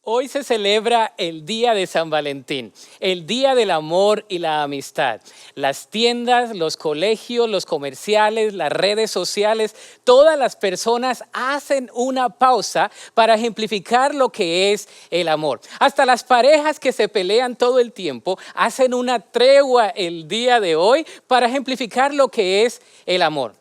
Hoy se celebra el Día de San Valentín, el Día del Amor y la Amistad. Las tiendas, los colegios, los comerciales, las redes sociales, todas las personas hacen una pausa para ejemplificar lo que es el amor. Hasta las parejas que se pelean todo el tiempo hacen una tregua el día de hoy para ejemplificar lo que es el amor.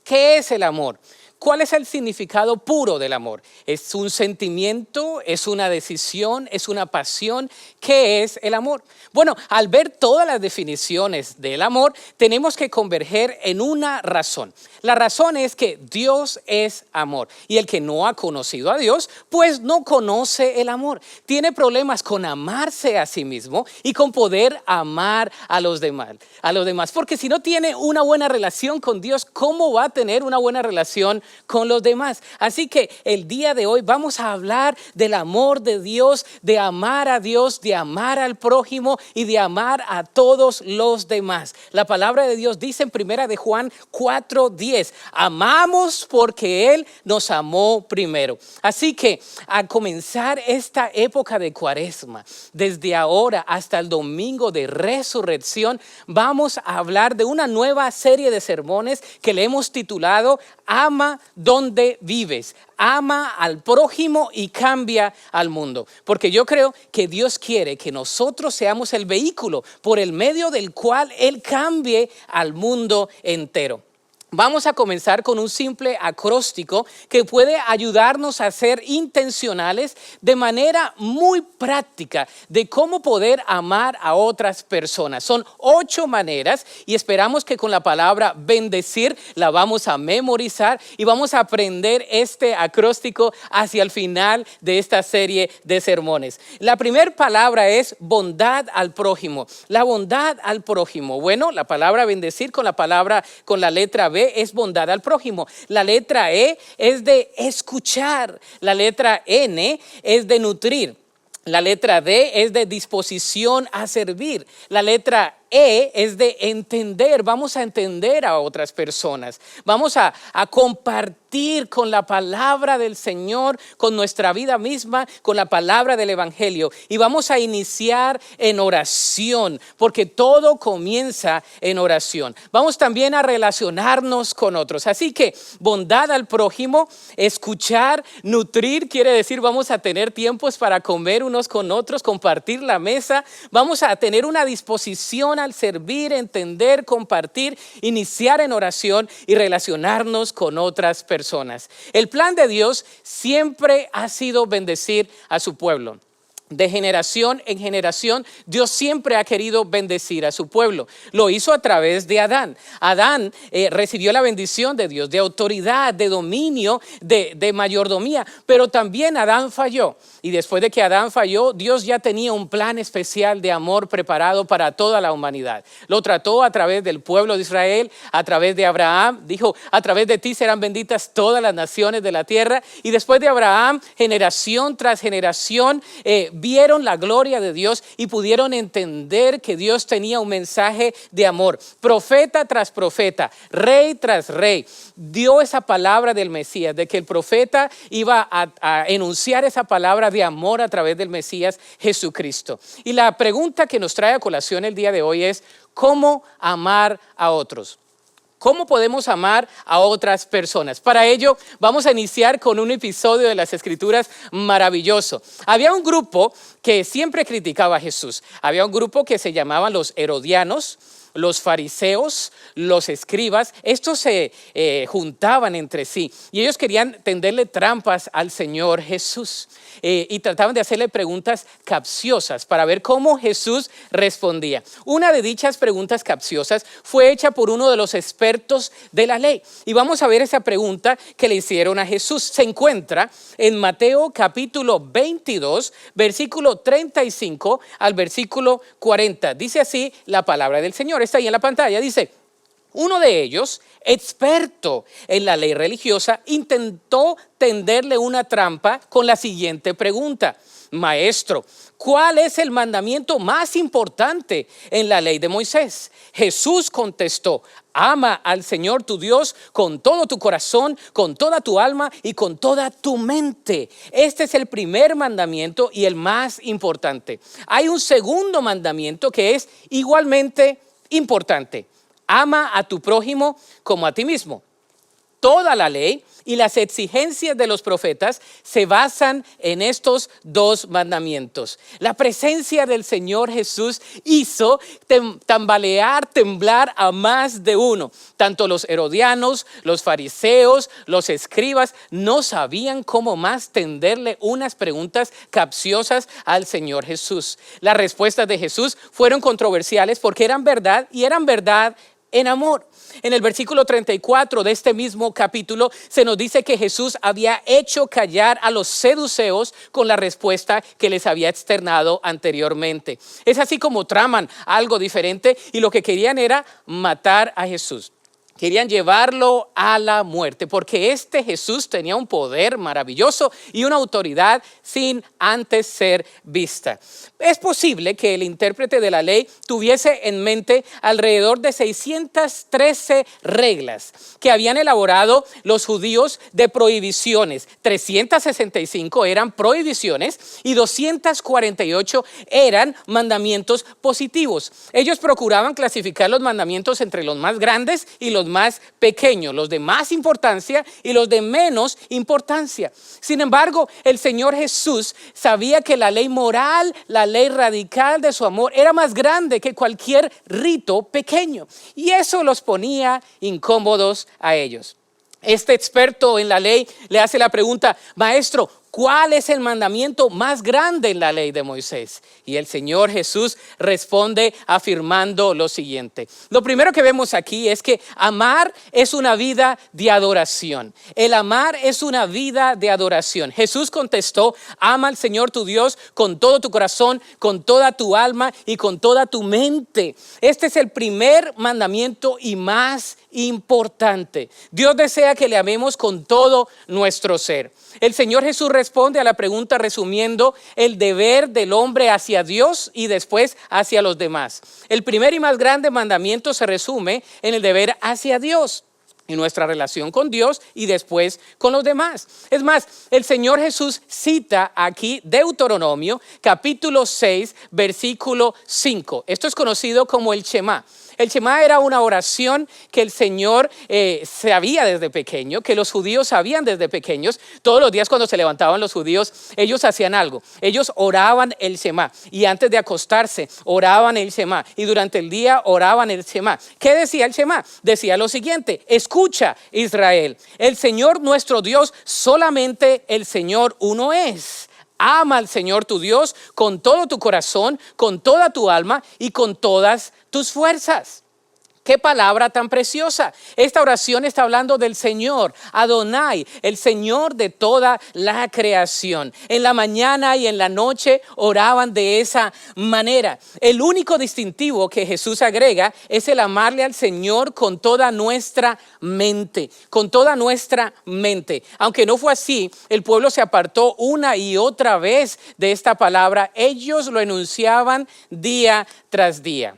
¿Qué es el amor? ¿Cuál es el significado puro del amor? ¿Es un sentimiento? ¿Es una decisión? ¿Es una pasión? ¿Qué es el amor? Bueno, al ver todas las definiciones del amor, tenemos que converger en una razón. La razón es que Dios es amor y el que no ha conocido a Dios, pues no conoce el amor. Tiene problemas con amarse a sí mismo y con poder amar a los demás. Porque si no tiene una buena relación con Dios, ¿cómo va a tener una buena relación con los demás? Así que el día de hoy vamos a hablar del amor de Dios, de amar a Dios, de amar al prójimo y de amar a todos los demás. La palabra de Dios dice en 1 de Juan 4:10, amamos porque Él nos amó primero. Así que al comenzar esta época de Cuaresma, desde ahora hasta el domingo de resurrección, vamos a hablar de una nueva serie de sermones que le hemos titulado Ama donde vives. Ama al prójimo y cambia al mundo. Porque yo creo que Dios quiere que nosotros seamos el vehículo por el medio del cual Él cambie al mundo entero. Vamos a comenzar con un simple acróstico que puede ayudarnos a ser intencionales de manera muy práctica de cómo poder amar a otras personas. Son 8 maneras y esperamos que con la palabra bendecir la vamos a memorizar y vamos a aprender este acróstico hacia el final de esta serie de sermones. La primera palabra es bondad al prójimo. La bondad al prójimo. Bueno, la palabra bendecir con la letra B es bondad al prójimo. La letra E es de escuchar. La letra N es de nutrir. La letra D es de disposición a servir. La letra E es de entender. Vamos a entender a otras personas. Vamos a compartir con la palabra del Señor, con nuestra vida misma, con la palabra del Evangelio. Y vamos a iniciar en oración, porque todo comienza en oración. Vamos también a relacionarnos con otros. Así que bondad al prójimo, escuchar, nutrir, quiere decir vamos a tener tiempos para comer unos con otros, compartir la mesa. Vamos a tener una disposición al servir, entender, compartir, iniciar en oración y relacionarnos con otras personas. El plan de Dios siempre ha sido bendecir a su pueblo. De generación en generación, Dios siempre ha querido bendecir a su pueblo. Lo hizo a través de Adán. Adán recibió la bendición de Dios, de autoridad, de dominio, de mayordomía. Pero también Adán falló. Y después de que Adán falló, Dios ya tenía un plan especial de amor preparado para toda la humanidad. Lo trató a través del pueblo de Israel, a través de Abraham. Dijo, a través de ti serán benditas todas las naciones de la tierra. Y después de Abraham, generación tras generación, vieron la gloria de Dios y pudieron entender que Dios tenía un mensaje de amor. Profeta tras profeta, rey tras rey, dio esa palabra del Mesías, de que el profeta iba a enunciar esa palabra de amor a través del Mesías Jesucristo. Y la pregunta que nos trae a colación el día de hoy es, ¿cómo amar a otros? ¿Cómo podemos amar a otras personas? Para ello vamos a iniciar con un episodio de las Escrituras maravilloso. Había un grupo que siempre criticaba a Jesús. Había un grupo que se llamaban los herodianos, los fariseos, los escribas. Estos se juntaban entre sí y ellos querían tenderle trampas al Señor Jesús y trataban de hacerle preguntas capciosas para ver cómo Jesús respondía. Una de dichas preguntas capciosas fue hecha por uno de los expertos de la ley y vamos a ver esa pregunta que le hicieron a Jesús. Se encuentra en Mateo capítulo 22, versículo 35 al versículo 40. Dice así la palabra del Señor. Está ahí en la pantalla, dice: Uno de ellos, experto en la ley religiosa, intentó tenderle una trampa con la siguiente pregunta: Maestro, ¿cuál es el mandamiento más importante en la ley de Moisés? Jesús contestó: ama al Señor tu Dios con todo tu corazón, con toda tu alma y con toda tu mente. Este es el primer mandamiento y el más importante. Hay un segundo mandamiento que es igualmente importante: ama a tu prójimo como a ti mismo. Toda la ley y las exigencias de los profetas se basan en estos dos mandamientos. La presencia del Señor Jesús hizo temblar a más de uno. Tanto los herodianos, los fariseos, los escribas no sabían cómo más tenderle unas preguntas capciosas al Señor Jesús. Las respuestas de Jesús fueron controversiales porque eran verdad y eran verdad en amor. En el versículo 34 de este mismo capítulo se nos dice que Jesús había hecho callar a los seduceos con la respuesta que les había externado anteriormente. Es así como traman algo diferente y lo que querían era matar a Jesús. Querían llevarlo a la muerte porque este Jesús tenía un poder maravilloso y una autoridad sin antes ser vista. Es posible que el intérprete de la ley tuviese en mente alrededor de 613 reglas que habían elaborado los judíos de prohibiciones. 365 eran prohibiciones y 248 eran mandamientos positivos. Ellos procuraban clasificar los mandamientos entre los más grandes y los más pequeños, los de más importancia y los de menos importancia. Sin embargo, el Señor Jesús sabía que la ley moral, la ley radical de su amor era más grande que cualquier rito pequeño, y eso los ponía incómodos a ellos. Este experto en la ley le hace la pregunta: Maestro, ¿cuál es el mandamiento más grande en la ley de Moisés? Y el Señor Jesús responde afirmando lo siguiente. Lo primero que vemos aquí es que amar es una vida de adoración. El amar es una vida de adoración. Jesús contestó: ama al Señor tu Dios con todo tu corazón, con toda tu alma y con toda tu mente. Este es el primer mandamiento y más importante. Dios desea que le amemos con todo nuestro ser. El Señor Jesús responde a la pregunta resumiendo el deber del hombre hacia Dios y después hacia los demás. El primer y más grande mandamiento se resume en el deber hacia Dios y nuestra relación con Dios y después con los demás. Es más, el Señor Jesús cita aquí Deuteronomio capítulo 6 versículo 5. Esto es conocido como el Shema. El Shema era una oración que el Señor sabía desde pequeño, que los judíos sabían desde pequeños. Todos los días cuando se levantaban los judíos, ellos hacían algo. Ellos oraban el Shema y antes de acostarse oraban el Shema y durante el día oraban el Shema. ¿Qué decía el Shema? Decía lo siguiente: escucha, Israel, el Señor nuestro Dios, solamente el Señor uno es. Ama al Señor tu Dios con todo tu corazón, con toda tu alma y con todas tus fuerzas. ¡Qué palabra tan preciosa! Esta oración está hablando del Señor, Adonai, el Señor de toda la creación. En la mañana y en la noche oraban de esa manera. El único distintivo que Jesús agrega es el amarle al Señor con toda nuestra mente, con toda nuestra mente. Aunque no fue así, el pueblo se apartó una y otra vez de esta palabra. Ellos lo enunciaban día tras día.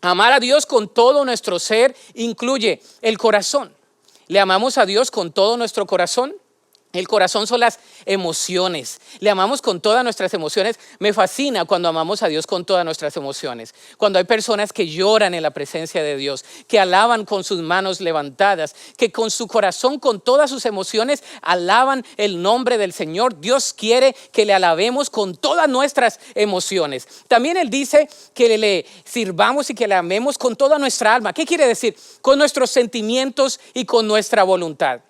Amar a Dios con todo nuestro ser incluye el corazón. ¿Le amamos a Dios con todo nuestro corazón? El corazón son las emociones. Le amamos con todas nuestras emociones. Me fascina cuando amamos a Dios con todas nuestras emociones. Cuando hay personas que lloran en la presencia de Dios, que alaban con sus manos levantadas, que con su corazón, con todas sus emociones, alaban el nombre del Señor. Dios quiere que le alabemos con todas nuestras emociones. También Él dice que le sirvamos y que le amemos con toda nuestra alma. ¿Qué quiere decir? Con nuestros sentimientos y con nuestra voluntad.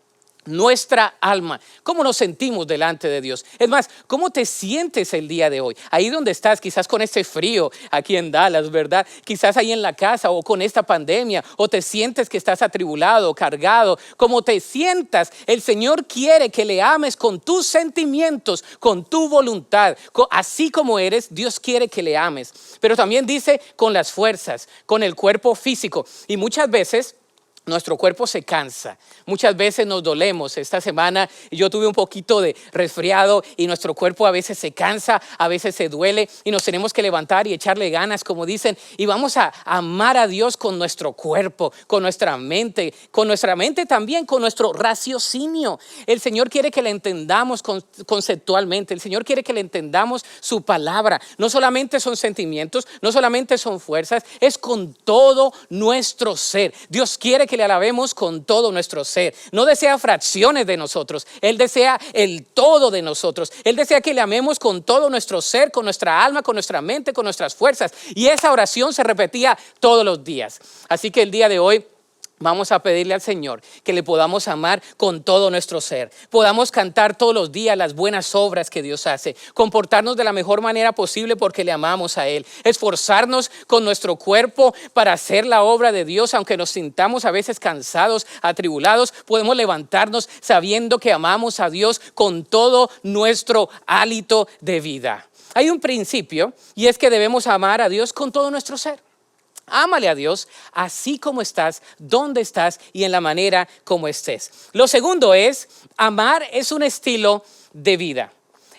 Nuestra alma, ¿cómo nos sentimos delante de Dios? Es más, ¿cómo te sientes el día de hoy? Ahí donde estás, quizás con este frío aquí en Dallas, ¿verdad? Quizás ahí en la casa o con esta pandemia, o te sientes que estás atribulado, cargado. Como te sientas, el Señor quiere que le ames con tus sentimientos, con tu voluntad. Así como eres, Dios quiere que le ames. Pero también dice con las fuerzas, con el cuerpo físico. Y muchas veces nuestro cuerpo se cansa. Muchas veces nos dolemos. Esta semana yo tuve un poquito de resfriado y nuestro cuerpo a veces se cansa, a veces se duele y nos tenemos que levantar y echarle ganas, como dicen. Y vamos a amar a Dios con nuestro cuerpo, con nuestra mente también, con nuestro raciocinio. El Señor quiere que le entendamos conceptualmente. El Señor quiere que le entendamos su palabra. No solamente son sentimientos, no solamente son fuerzas, es con todo nuestro ser. Dios quiere que le alabemos con todo nuestro ser. No desea fracciones de nosotros. Él desea el todo de nosotros. Él desea que le amemos con todo nuestro ser, con nuestra alma, con nuestra mente, con nuestras fuerzas. Y esa oración se repetía todos los días. Así que el día de hoy vamos a pedirle al Señor que le podamos amar con todo nuestro ser. Podamos cantar todos los días las buenas obras que Dios hace. Comportarnos de la mejor manera posible porque le amamos a Él. Esforzarnos con nuestro cuerpo para hacer la obra de Dios. Aunque nos sintamos a veces cansados, atribulados, podemos levantarnos sabiendo que amamos a Dios con todo nuestro hálito de vida. Hay un principio y es que debemos amar a Dios con todo nuestro ser. Ámale a Dios así como estás, donde estás y en la manera como estés. Lo segundo es, amar es un estilo de vida.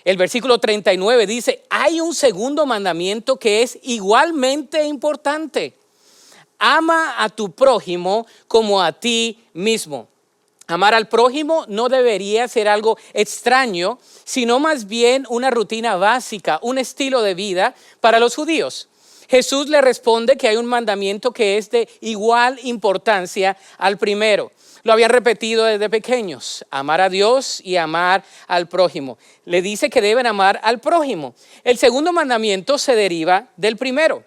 El versículo 39 dice, hay un segundo mandamiento que es igualmente importante. Ama a tu prójimo como a ti mismo. Amar al prójimo no debería ser algo extraño, sino más bien una rutina básica, un estilo de vida para los judíos. Jesús le responde que hay un mandamiento que es de igual importancia al primero. Lo habían repetido desde pequeños, amar a Dios y amar al prójimo. Le dice que deben amar al prójimo. El segundo mandamiento se deriva del primero.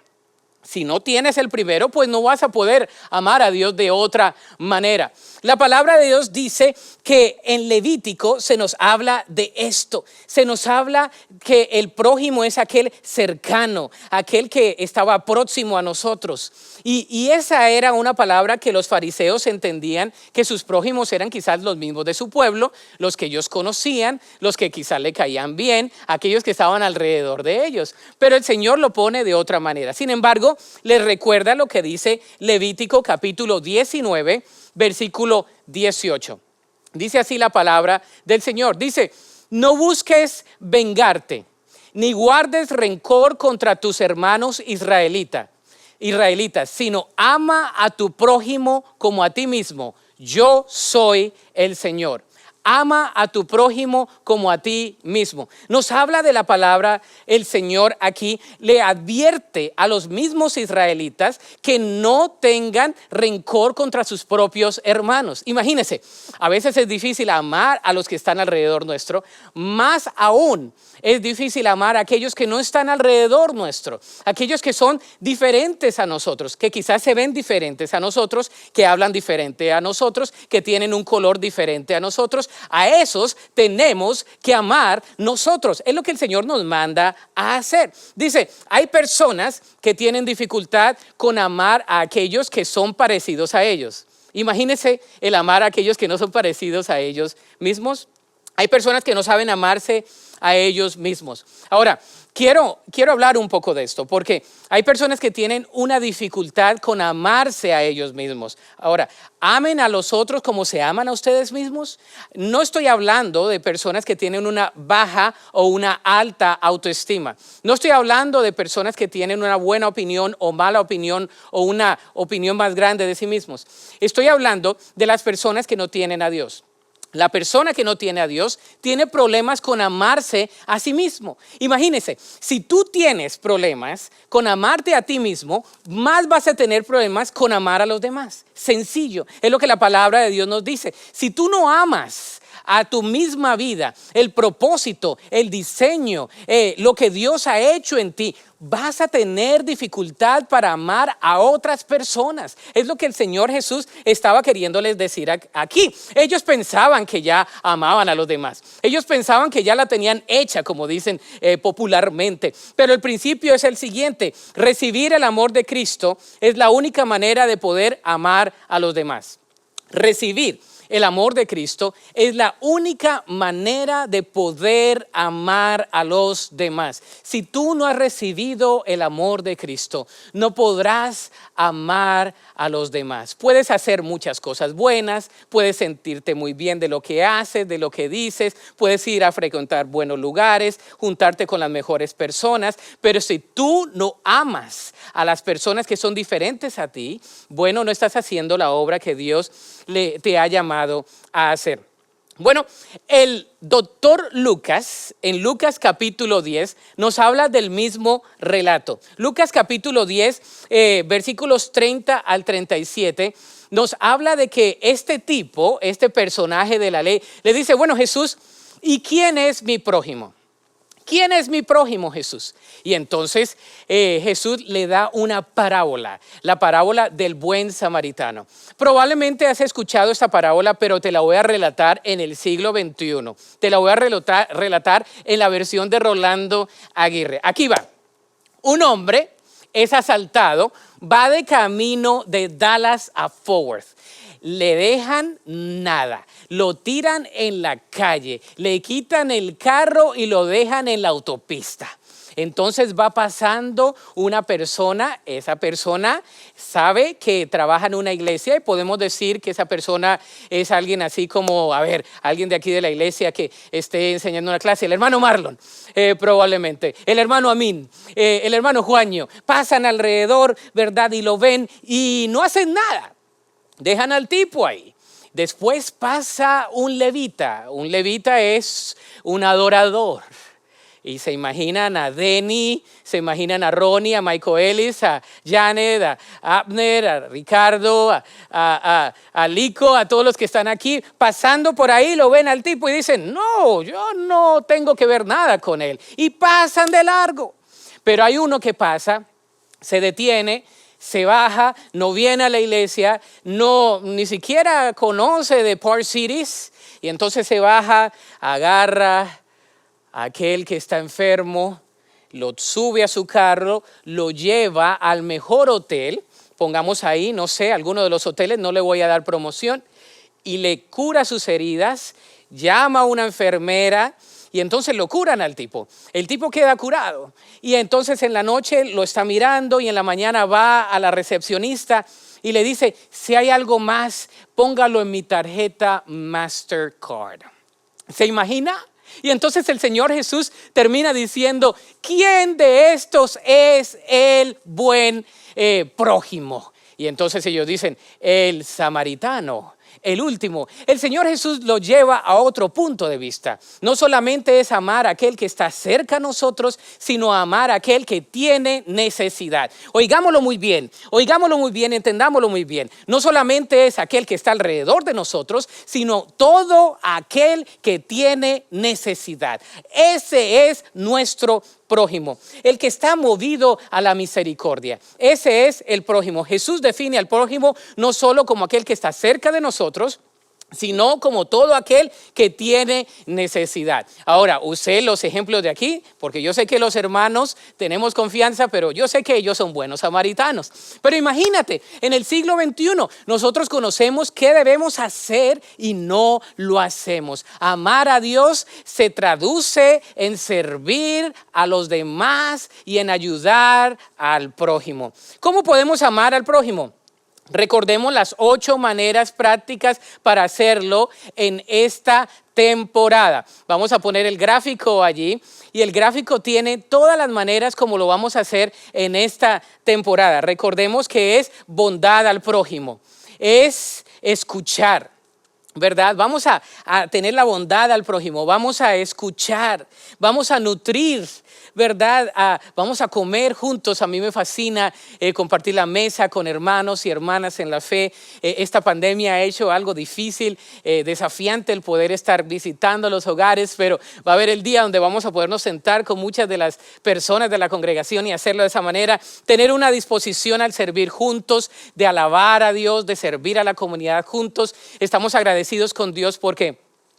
Si no tienes el primero, pues no vas a poder amar a Dios de otra manera. La palabra de Dios dice que en Levítico se nos habla de esto. Se nos habla que el prójimo es aquel cercano, aquel que estaba próximo a nosotros. Y esa era una palabra que los fariseos entendían, que sus prójimos eran quizás los mismos de su pueblo, los que ellos conocían, los que quizás le caían bien, aquellos que estaban alrededor de ellos. Pero el Señor lo pone de otra manera. Sin embargo, les recuerda lo que dice Levítico capítulo 19, versículo 18. Dice así la palabra del Señor. Dice, no busques vengarte, ni guardes rencor contra tus hermanos israelitas, sino ama a tu prójimo como a ti mismo. Yo soy el Señor. Ama a tu prójimo como a ti mismo. Nos habla de la palabra el Señor aquí. Le advierte a los mismos israelitas que no tengan rencor contra sus propios hermanos. Imagínense, a veces es difícil amar a los que están alrededor nuestro. Más aún es difícil amar a aquellos que no están alrededor nuestro. Aquellos que son diferentes a nosotros, que quizás se ven diferentes a nosotros, que hablan diferente a nosotros, que tienen un color diferente a nosotros. A esos tenemos que amar nosotros. Es lo que el Señor nos manda a hacer. Dice, hay personas que tienen dificultad con amar a aquellos que son parecidos a ellos. Imagínense el amar a aquellos que no son parecidos a ellos mismos. Hay personas que no saben amarse a ellos mismos. Ahora, quiero hablar un poco de esto, porque hay personas que tienen una dificultad con amarse a ellos mismos. Ahora, amen a los otros como se aman a ustedes mismos. No estoy hablando de personas que tienen una baja o una alta autoestima. No estoy hablando de personas que tienen una buena opinión o mala opinión o una opinión más grande de sí mismos. Estoy hablando de las personas que no tienen a Dios. La persona que no tiene a Dios tiene problemas con amarse a sí mismo. Imagínense, si tú tienes problemas con amarte a ti mismo, más vas a tener problemas con amar a los demás. Sencillo, es lo que la palabra de Dios nos dice. Si tú no amas a tu misma vida, el propósito, el diseño, lo que Dios ha hecho en ti, vas a tener dificultad para amar a otras personas. Es lo que el Señor Jesús estaba queriéndoles decir aquí. Ellos pensaban que ya amaban a los demás. Ellos pensaban que ya la tenían hecha, como dicen popularmente. Pero el principio es el siguiente: recibir el amor de Cristo es la única manera de poder amar a los demás. Recibir el amor de Cristo, es la única manera de poder amar a los demás. Si tú no has recibido el amor de Cristo, no podrás amar a los demás. Puedes hacer muchas cosas buenas, puedes sentirte muy bien de lo que haces, de lo que dices, puedes ir a frecuentar buenos lugares, juntarte con las mejores personas, pero si tú no amas a las personas que son diferentes a ti, bueno, no estás haciendo la obra que Dios te ha llamado a hacer. Bueno, el doctor Lucas, en Lucas capítulo 10, nos habla del mismo relato. Lucas capítulo 10, versículos 30 al 37, nos habla de que este tipo, este personaje de la ley, le dice, bueno, Jesús, ¿y quién es mi prójimo? ¿Quién es mi prójimo, Jesús? Y entonces Jesús le da una parábola, la parábola del buen samaritano. Probablemente has escuchado esta parábola, pero te la voy a relatar en el siglo XXI. Te la voy a relatar en la versión de Rolando Aguirre. Aquí va. Un hombre es asaltado, va de camino de Dallas a Fort Worth. Le dejan nada, lo tiran en la calle, le quitan el carro y lo dejan en la autopista. Entonces va pasando una persona, esa persona sabe que trabaja en una iglesia y podemos decir que esa persona es alguien así como, alguien de aquí de la iglesia que esté enseñando una clase, el hermano Marlon, probablemente, el hermano Amin, el hermano Juanio, pasan alrededor, ¿verdad? Y lo ven y no hacen nada. Dejan al tipo ahí. Después pasa un levita. Un levita es un adorador. Y se imaginan a Denny, se imaginan a Ronnie, a Michael Ellis, a Janet, a Abner, a Ricardo, a Lico, a todos los que están aquí. Pasando por ahí lo ven al tipo y dicen, no, yo no tengo que ver nada con él. Y pasan de largo. Pero hay uno que pasa, se detiene, se baja, no viene a la iglesia, ni siquiera conoce de Park Cities, y entonces se baja, agarra a aquel que está enfermo, lo sube a su carro, lo lleva al mejor hotel, pongamos ahí, no sé, alguno de los hoteles, no le voy a dar promoción, y le cura sus heridas, llama a una enfermera, y entonces lo curan al tipo. El tipo queda curado. Y entonces en la noche lo está mirando y en la mañana va a la recepcionista y le dice, si hay algo más, póngalo en mi tarjeta Mastercard. ¿Se imagina? Y entonces el Señor Jesús termina diciendo, ¿quién de estos es el buen prójimo? Y entonces ellos dicen, el samaritano. El último, el Señor Jesús lo lleva a otro punto de vista. No solamente es amar a aquel que está cerca a nosotros, sino amar a aquel que tiene necesidad. Oigámoslo muy bien, entendámoslo muy bien. No solamente es aquel que está alrededor de nosotros, sino todo aquel que tiene necesidad. Ese es nuestro prójimo, el que está movido a la misericordia. Ese es el prójimo. Jesús define al prójimo no solo como aquel que está cerca de nosotros, sino como todo aquel que tiene necesidad. Ahora, usé los ejemplos de aquí, porque yo sé que los hermanos tenemos confianza, pero yo sé que ellos son buenos samaritanos. Pero imagínate, en el siglo XXI, nosotros conocemos qué debemos hacer y no lo hacemos. Amar a Dios se traduce en servir a los demás y en ayudar al prójimo. ¿Cómo podemos amar al prójimo? Recordemos las 8 maneras prácticas para hacerlo en esta temporada. Vamos a poner el gráfico allí y el gráfico tiene todas las maneras como lo vamos a hacer en esta temporada. Recordemos que es bondad al prójimo, es escuchar, ¿verdad? Vamos a tener la bondad al prójimo, vamos a escuchar, vamos a nutrir, ¿verdad? Vamos a comer juntos. A mí me fascina compartir la mesa con hermanos y hermanas en la fe. Esta pandemia ha hecho algo difícil, desafiante el poder estar visitando los hogares, pero va a haber el día donde vamos a podernos sentar con muchas de las personas de la congregación y hacerlo de esa manera, tener una disposición al servir juntos, de alabar a Dios, de servir a la comunidad juntos. Estamos agradecidos con Dios porque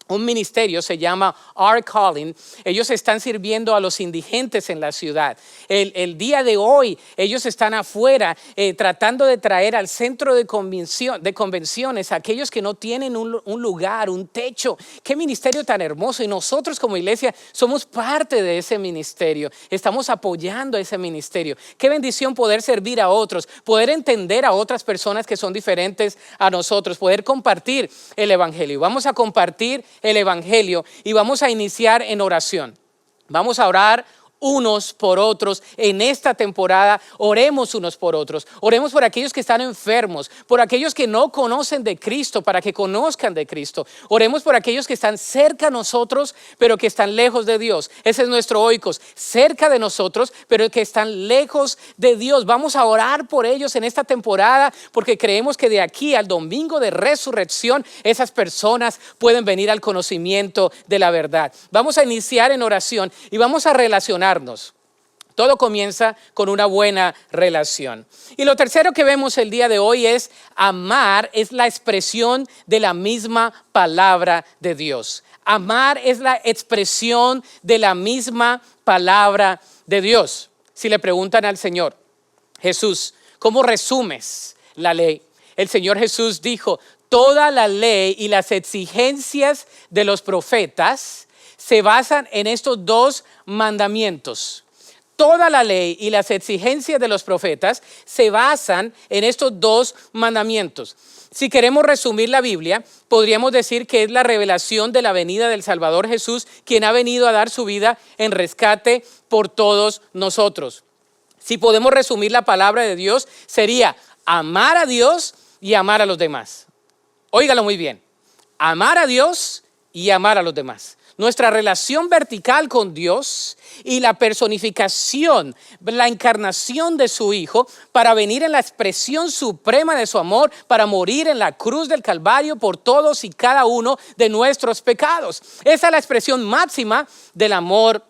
un ministerio, se llama Our Calling. Ellos están sirviendo a los indigentes en la ciudad. El día de hoy ellos están afuera tratando de traer al centro de convenciones a aquellos que no tienen un lugar, un techo. Qué ministerio tan hermoso, y nosotros como iglesia somos parte de ese ministerio. Estamos apoyando ese ministerio. Qué bendición poder servir a otros, poder entender a otras personas que son diferentes a nosotros, poder compartir el evangelio. Vamos a compartir el evangelio y vamos a iniciar en oración. Vamos a orar unos por otros en esta temporada. Oremos unos por otros. Oremos por aquellos que están enfermos, por aquellos que no conocen de Cristo, para que conozcan de Cristo. Oremos por aquellos que están cerca a nosotros, pero que están lejos de Dios. Ese es nuestro oikos, cerca de nosotros, pero que están lejos de Dios. Vamos a orar por ellos en esta temporada, porque creemos que de aquí al domingo de resurrección, esas personas pueden venir al conocimiento de la verdad. Vamos a iniciar en oración y vamos a relacionarnos. Todo comienza con una buena relación. Y lo tercero que vemos el día de hoy es amar es la expresión de la misma palabra de Dios. Amar es la expresión de la misma palabra de Dios. Si le preguntan al Señor Jesús, ¿cómo resumes la ley? El Señor Jesús dijo, toda la ley y las exigencias de los profetas se basan en estos dos mandamientos. Toda la ley y las exigencias de los profetas se basan en estos dos mandamientos. Si queremos resumir la Biblia, podríamos decir que es la revelación de la venida del Salvador Jesús, quien ha venido a dar su vida en rescate por todos nosotros. Si podemos resumir la palabra de Dios, sería amar a Dios y amar a los demás. Óigalo muy bien, amar a Dios y amar a los demás. Nuestra relación vertical con Dios y la personificación, la encarnación de su Hijo para venir en la expresión suprema de su amor, para morir en la cruz del Calvario por todos y cada uno de nuestros pecados. Esa es la expresión máxima del amor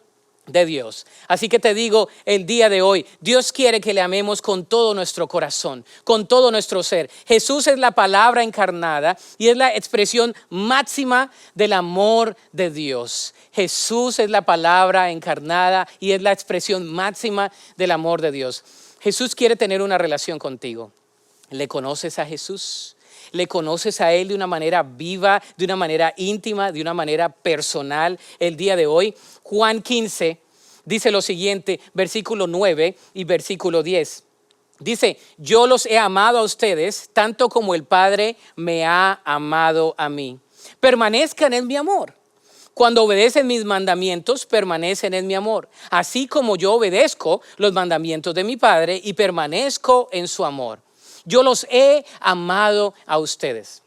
de Dios. Así que te digo el día de hoy, Dios quiere que le amemos con todo nuestro corazón, con todo nuestro ser. Jesús es la palabra encarnada y es la expresión máxima del amor de Dios. Jesús es la palabra encarnada y es la expresión máxima del amor de Dios. Jesús quiere tener una relación contigo. ¿Le conoces a Jesús? ¿Le conoces a Él de una manera viva, de una manera íntima, de una manera personal el día de hoy? Juan 15 dice lo siguiente, versículo 9 y versículo 10. Dice, yo los he amado a ustedes tanto como el Padre me ha amado a mí. Permanezcan en mi amor. Cuando obedecen mis mandamientos, permanecen en mi amor. Así como yo obedezco los mandamientos de mi Padre y permanezco en su amor. Yo los he amado a ustedes.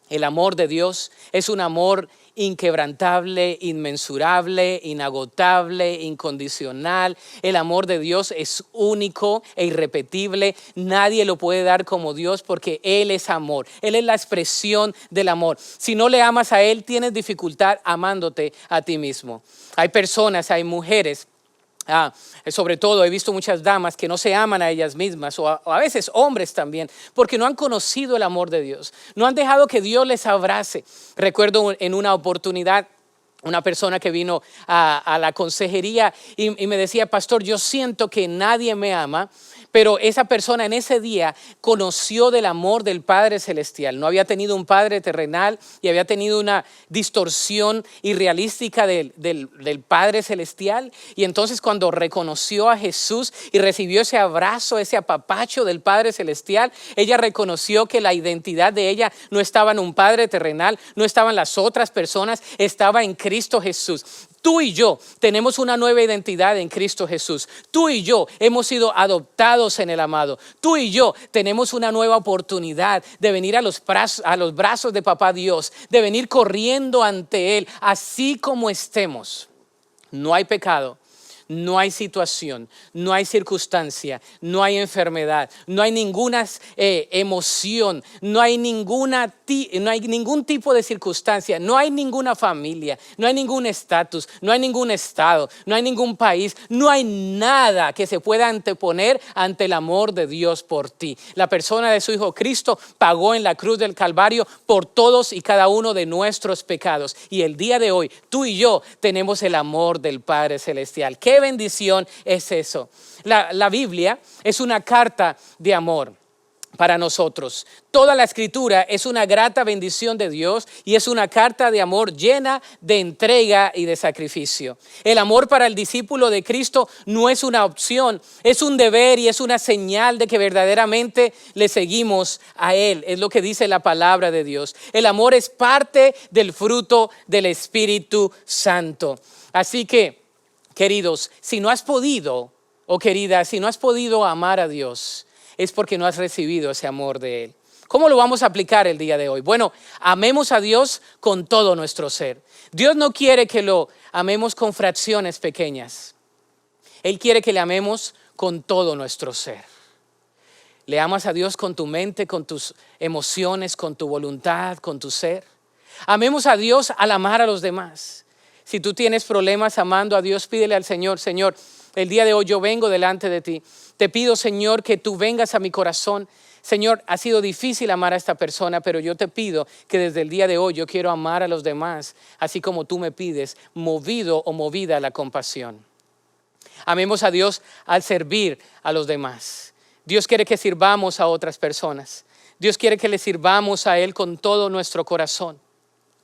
El amor de Dios es un amor inquebrantable, inmensurable, inagotable, incondicional. El amor de Dios es único e irrepetible. Nadie lo puede dar como Dios porque Él es amor. Él es la expresión del amor. Si no le amas a Él, tienes dificultad amándote a ti mismo. Hay personas, hay mujeres. Sobre todo he visto muchas damas que no se aman a ellas mismas o a veces hombres también porque no han conocido el amor de Dios, no han dejado que Dios les abrace. Recuerdo en una oportunidad una persona que vino a la consejería y me decía, pastor, yo siento que nadie me ama, pero esa persona en ese día conoció del amor del Padre Celestial. No había tenido un Padre terrenal y había tenido una distorsión irrealística del Padre Celestial. Y entonces cuando reconoció a Jesús y recibió ese abrazo, ese apapacho del Padre Celestial, ella reconoció que la identidad de ella no estaba en un Padre terrenal, no estaba en las otras personas, estaba en Cristo Jesús. Tú y yo tenemos una nueva identidad en Cristo Jesús. Tú y yo hemos sido adoptados en el amado. Tú y yo tenemos una nueva oportunidad de venir a los brazos de Papá Dios, de venir corriendo ante Él, así como estemos. No hay pecado, no hay situación, no hay circunstancia, no hay enfermedad, no hay ninguna emoción, no hay ningún tipo de circunstancia, no hay ninguna familia, no hay ningún estatus, no hay ningún estado, no hay ningún país, no hay nada que se pueda anteponer ante el amor de Dios por ti. La persona de su Hijo Cristo pagó en la cruz del Calvario por todos y cada uno de nuestros pecados. Y el día de hoy, tú y yo tenemos el amor del Padre Celestial. ¡Qué bendición es eso! La Biblia es una carta de amor para nosotros. Toda la escritura es una grata bendición de Dios y es una carta de amor llena de entrega y de sacrificio. El amor para el discípulo de Cristo no es una opción, es un deber y es una señal de que verdaderamente le seguimos a Él. Es lo que dice la palabra de Dios. El amor es parte del fruto del Espíritu Santo. Así que, queridos, si no has podido, o querida, si no has podido amar a Dios, es porque no has recibido ese amor de Él. ¿Cómo lo vamos a aplicar el día de hoy? Bueno, amemos a Dios con todo nuestro ser. Dios no quiere que lo amemos con fracciones pequeñas. Él quiere que le amemos con todo nuestro ser. Le amas a Dios con tu mente, con tus emociones, con tu voluntad, con tu ser. Amemos a Dios al amar a los demás. Si tú tienes problemas amando a Dios, pídele al Señor, Señor, el día de hoy yo vengo delante de ti. Te pido, Señor, que tú vengas a mi corazón. Señor, ha sido difícil amar a esta persona, pero yo te pido que desde el día de hoy yo quiero amar a los demás, así como tú me pides, movido o movida a la compasión. Amemos a Dios al servir a los demás. Dios quiere que sirvamos a otras personas. Dios quiere que le sirvamos a Él con todo nuestro corazón,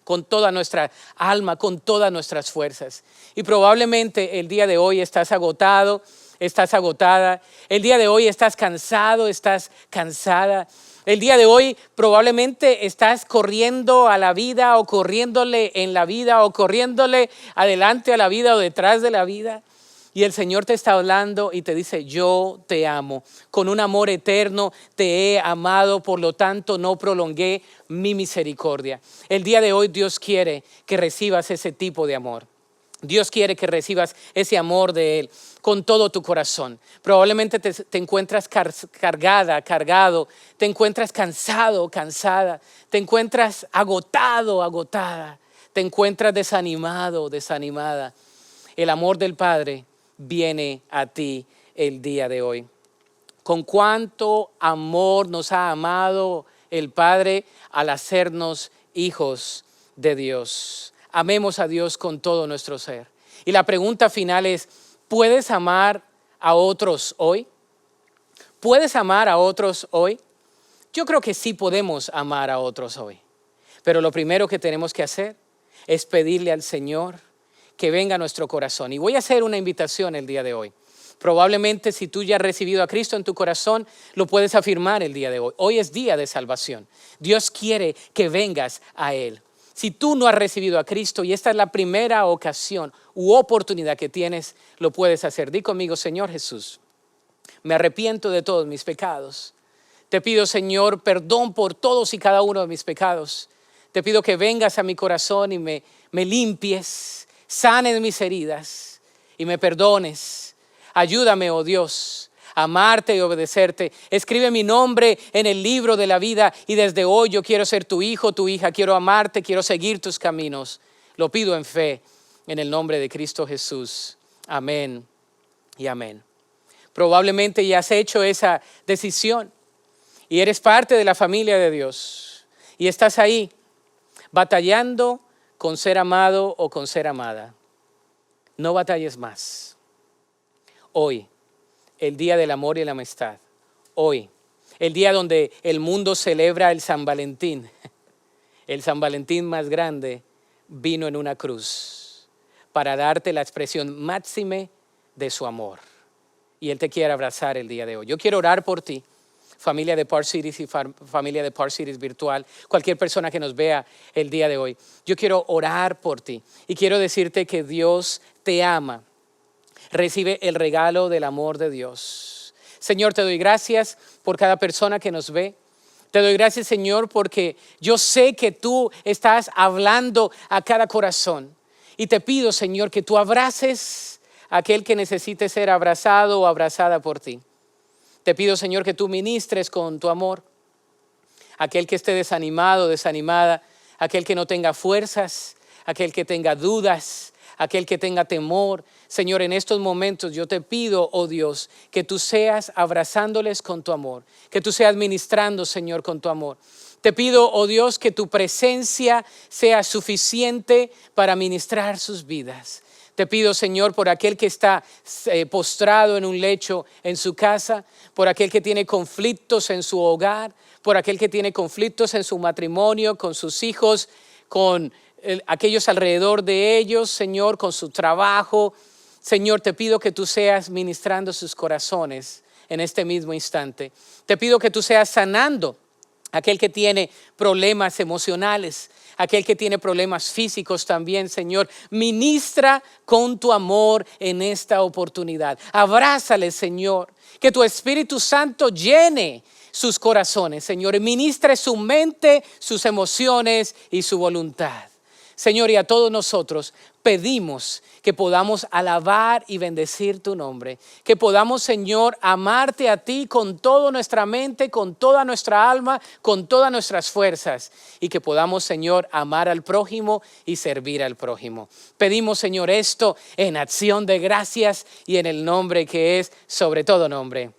con toda nuestra alma, con todas nuestras fuerzas. Y probablemente el día de hoy estás agotado, estás agotada. El día de hoy estás cansado, estás cansada. El día de hoy probablemente estás corriendo a la vida o corriéndole en la vida o corriéndole adelante a la vida o detrás de la vida. Y el Señor te está hablando y te dice, yo te amo. Con un amor eterno te he amado, por lo tanto no prolongué mi misericordia. El día de hoy Dios quiere que recibas ese tipo de amor. Dios quiere que recibas ese amor de Él con todo tu corazón. Probablemente te encuentras cargada, cargado, te encuentras cansado, cansada, te encuentras agotado, agotada, te encuentras desanimado, desanimada. El amor del Padre viene a ti el día de hoy. Con cuánto amor nos ha amado el Padre al hacernos hijos de Dios. Amemos a Dios con todo nuestro ser. Y la pregunta final es, ¿puedes amar a otros hoy? ¿Puedes amar a otros hoy? Yo creo que sí podemos amar a otros hoy. Pero lo primero que tenemos que hacer es pedirle al Señor que venga a nuestro corazón. Y voy a hacer una invitación el día de hoy. Probablemente si tú ya has recibido a Cristo en tu corazón, lo puedes afirmar el día de hoy. Hoy es día de salvación. Dios quiere que vengas a Él. Si tú no has recibido a Cristo y esta es la primera ocasión u oportunidad que tienes, lo puedes hacer. Di conmigo, Señor Jesús, me arrepiento de todos mis pecados. Te pido, Señor, perdón por todos y cada uno de mis pecados. Te pido que vengas a mi corazón y me limpies, sanes mis heridas y me perdones. Ayúdame, oh Dios, a amarte y obedecerte. Escribe mi nombre en el libro de la vida y desde hoy yo quiero ser tu hijo, tu hija. Quiero amarte, quiero seguir tus caminos. Lo pido en fe, en el nombre de Cristo Jesús. Amén y amén. Probablemente ya has hecho esa decisión y eres parte de la familia de Dios. Y estás ahí batallando con ser amado o con ser amada. No batalles más. Hoy, el día del amor y la amistad. Hoy, el día donde el mundo celebra el San Valentín. El San Valentín más grande vino en una cruz para darte la expresión máxima de su amor. Y Él te quiere abrazar el día de hoy. Yo quiero orar por ti, familia de Park Cities y familia de Park Cities virtual, cualquier persona que nos vea el día de hoy. Yo quiero orar por ti y quiero decirte que Dios te ama. Recibe el regalo del amor de Dios. Señor, te doy gracias por cada persona que nos ve. Te doy gracias, Señor, porque yo sé que tú estás hablando a cada corazón. Y te pido, Señor, que tú abraces a aquel que necesite ser abrazado o abrazada por ti. Te pido, Señor, que tú ministres con tu amor. Aquel que esté desanimado, desanimada, aquel que no tenga fuerzas, aquel que tenga dudas, aquel que tenga temor. Señor, en estos momentos yo te pido, oh Dios, que tú seas abrazándoles con tu amor, que tú seas ministrando, Señor, con tu amor. Te pido, oh Dios, que tu presencia sea suficiente para ministrar sus vidas. Te pido, Señor, por aquel que está postrado en un lecho en su casa, por aquel que tiene conflictos en su hogar, por aquel que tiene conflictos en su matrimonio, con sus hijos, con aquellos alrededor de ellos, Señor, con su trabajo. Señor, te pido que tú seas ministrando sus corazones en este mismo instante. Te pido que tú seas sanando aquel que tiene problemas emocionales, aquel que tiene problemas físicos también, Señor. Ministra con tu amor en esta oportunidad. Abrázale, Señor. Que tu Espíritu Santo llene sus corazones, Señor. Y ministre su mente, sus emociones y su voluntad. Señor, y a todos nosotros pedimos que podamos alabar y bendecir tu nombre. Que podamos, Señor, amarte a ti con toda nuestra mente, con toda nuestra alma, con todas nuestras fuerzas. Y que podamos, Señor, amar al prójimo y servir al prójimo. Pedimos, Señor, esto en acción de gracias y en el nombre que es sobre todo nombre.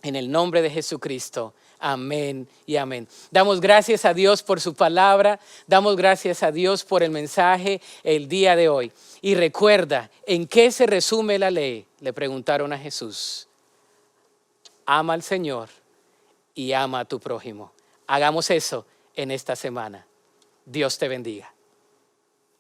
En el nombre de Jesucristo. Amén y amén. Damos gracias a Dios por su palabra. Damos gracias a Dios por el mensaje el día de hoy. Y recuerda, ¿en qué se resume la ley? Le preguntaron a Jesús. Ama al Señor y ama a tu prójimo. Hagamos eso en esta semana. Dios te bendiga.